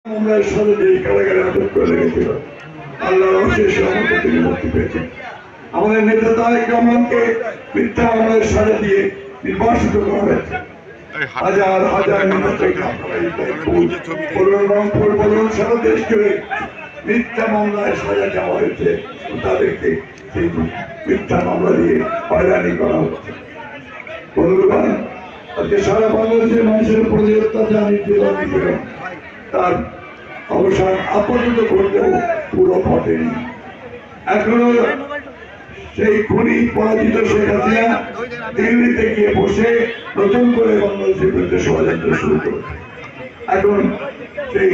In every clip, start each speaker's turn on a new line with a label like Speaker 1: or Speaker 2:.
Speaker 1: আমরা সাথে যে কারাগারে আটক করে রেখেছিল আল্লাহর অশেষ রহমতে তিনি মুক্তি পেয়েছেন। আমাদের নেতা তারেক রহমানকে মিথ্যা মামলার সাজা দিয়ে নির্বাসিত করা হয়েছে। হাজার হাজার রংপুর বলুন সারা দেশ জুড়ে মিথ্যা মামলায় সাজা দেওয়া হয়েছে। তাদেরকে সেই মিথ্যা মামলা দিয়ে হয়রানি করা হচ্ছে। বন্ধুগণ, আজকে সারা বাংলাদেশের মানুষের উপর যে অত্যাচার নির্যাতন তার অবসান আপাতত করলেও পুরো ঘটেনি। এখনো সেই খুনি পরাজিত শেখ হাসিনা দিল্লিতে গিয়ে বসে নতুন করে বাংলাদেশের বিরুদ্ধে ষড়যন্ত্র শুরু করেছে। এখন সেই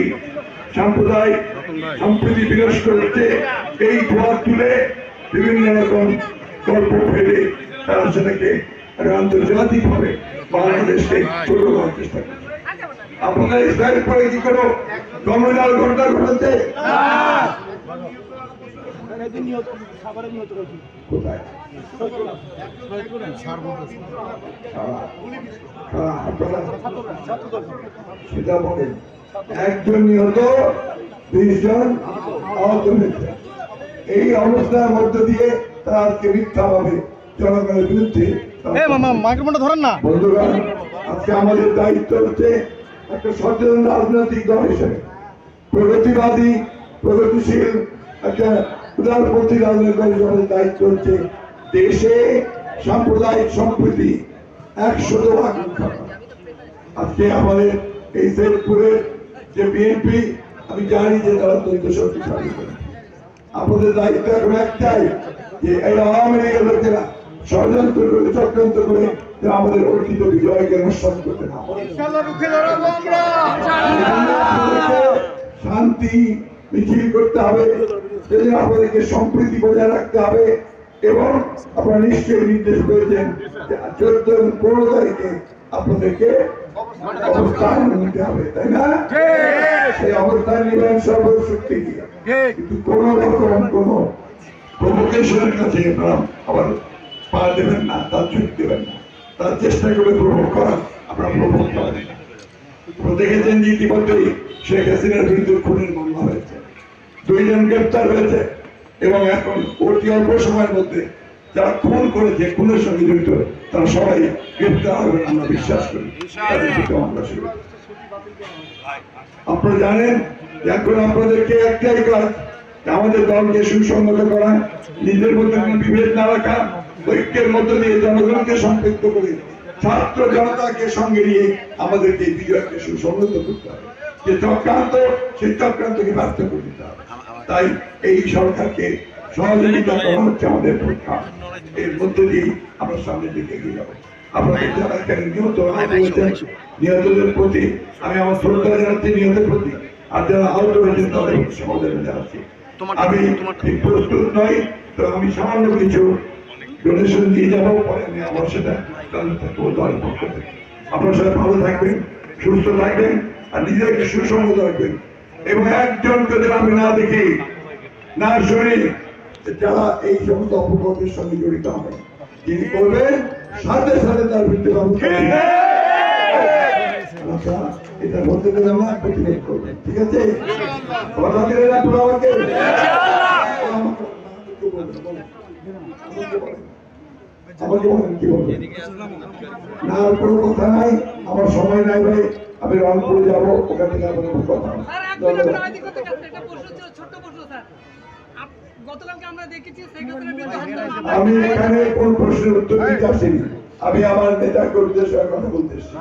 Speaker 1: সাম্প্রদায়িক সম্প্রীতি বিনষ্ট করতে এই ধোয়া তুলে বিভিন্ন রকম গল্প ফেলে তারা সেটাকে আন্তর্জাতিক ভাবে বাংলাদেশকে ছোট করার চেষ্টা করছে। আপনারা ইসরায়েল পরে কি কোনো কমিউনাল ঘটনা ঘটেছে? একজন নিহত, 20 জন আহত হয়েছে। এই অবস্থার মধ্য দিয়ে তারা আজকে মিথ্যা ভাবে জনগণের বিরুদ্ধে
Speaker 2: ধরেন না।
Speaker 1: বন্ধুগণ, আজকে আমাদের দায়িত্ব হচ্ছে একটা সচেতন রাজনৈতিক দল হিসেবে প্রগতিবাদী প্রগতিশীল একটা উদারপন্থী রাজনৈতিক দল হিসেবে দায়িত্ব হচ্ছে দেশে সাম্প্রদায়িক সম্প্রীতি 100% আজকে আমাদের এই শেরপুরের যে বিএনপি, আমি জানি যে তারা অত্যন্ত শক্তিশালী। আমাদের দায়িত্ব এখন একটাই যে এই আওয়ামী লীগের লোকেরা ষড়যন্ত্র করে চক্রান্ত করে আমাদের অর্জিত বিজয়কে নষ্ট করতে না শান্তি মিছিল করতে হবে, আপনাদেরকে সম্প্রীতি বজায় রাখতে হবে। এবং আপনারা নিশ্চয়ই নির্দেশ পেয়েছেন যে 14 এবং 15 তারিখে আপনাদেরকে অবস্থান নিতে হবে, তাই না? সেই অবস্থান নেবেন সর্বশক্তি দিয়ে, কিন্তু কোন রকম কোন প্রভোকেশনের কাছে আপনারা আবার পা দেবেন না, তার ঝুঁক দেবেন না। তার চেষ্টা করে প্রভোগ করার আপনারা প্রভোগ করেন। দেখেছেন যে ইতিমধ্যেই শেখ হাসিনার বিরুদ্ধে খুনের মামলা হয়েছে, 2 জন গ্রেপ্তার হয়েছে এবং এখন অতি অল্প সময়ের মধ্যে যারা খুন করেছে, খুনের সঙ্গে জড়িত তারা সবাই গ্রেপ্তার হবেন আমরা বিশ্বাস করি। আপনারা জানেন যে এখন আপনাদেরকে একটাই কাজ, আমাদের দলকে সুসংগত করা, নিজের মধ্যে বিভেদ না রাখা, ঐক্যের মধ্য দিয়ে জনগণকে সম্পৃক্ত করে ছাত্র জনতাকে সঙ্গে নিয়ে আমাদেরকে বিজয়কে সুসংগত করতে হবে। যে চক্রান্ত, সেই চক্রান্তকে ব্যর্থ করে দিতে হবে। তাই এই সরকারকে সহযোগিতা করা হচ্ছে আমাদের পরীক্ষা। এর মধ্যে দিয়ে আমরা সামনের দিকে এগিয়ে যাবো। আপনাদের যারা এখানে নিহত হয়েছেন, নিহতদের প্রতি আমি আমার শ্রদ্ধা জানাচ্ছি, নিহতের প্রতি। আর যারা আহত হয়েছেন তাদের সমবেদনা জানাচ্ছি। আমি প্রস্তুত নই, তো আমি সামান্য কিছু ডোনেশন দিয়ে যাবো, পরে আমি আমার সেটা দলের পক্ষ থেকে। আপনার সাথে ভালো থাকবেন, সুস্থ থাকবেন, আর নিজেকে সুসংগত রাখবেন। এবং একজনকে যদি আমি না দেখি, না শুনি, যারা এই সমস্ত অপকর্মের সঙ্গে জড়িত হবে, যিনি করবেন সাথে সাথে তার বিরুদ্ধে এটা বলতে দেবেন না, প্রতিরোধ করবেন। ঠিক আছে? কথা দিলেন আপনারা আমাকে? আমাকে বলেন কি বলবেন? না, আর কোনো কথা নাই, আমার সময় নাই ভাই, আমি রংপুরে যাবো, ওখান থেকে আপনার কথা। আমি এখানে কোন প্রশ্নের উত্তর দিতে আসিনি, আমি আমার নেতা কর্মীদের সঙ্গে কথা বলতে এসেছি।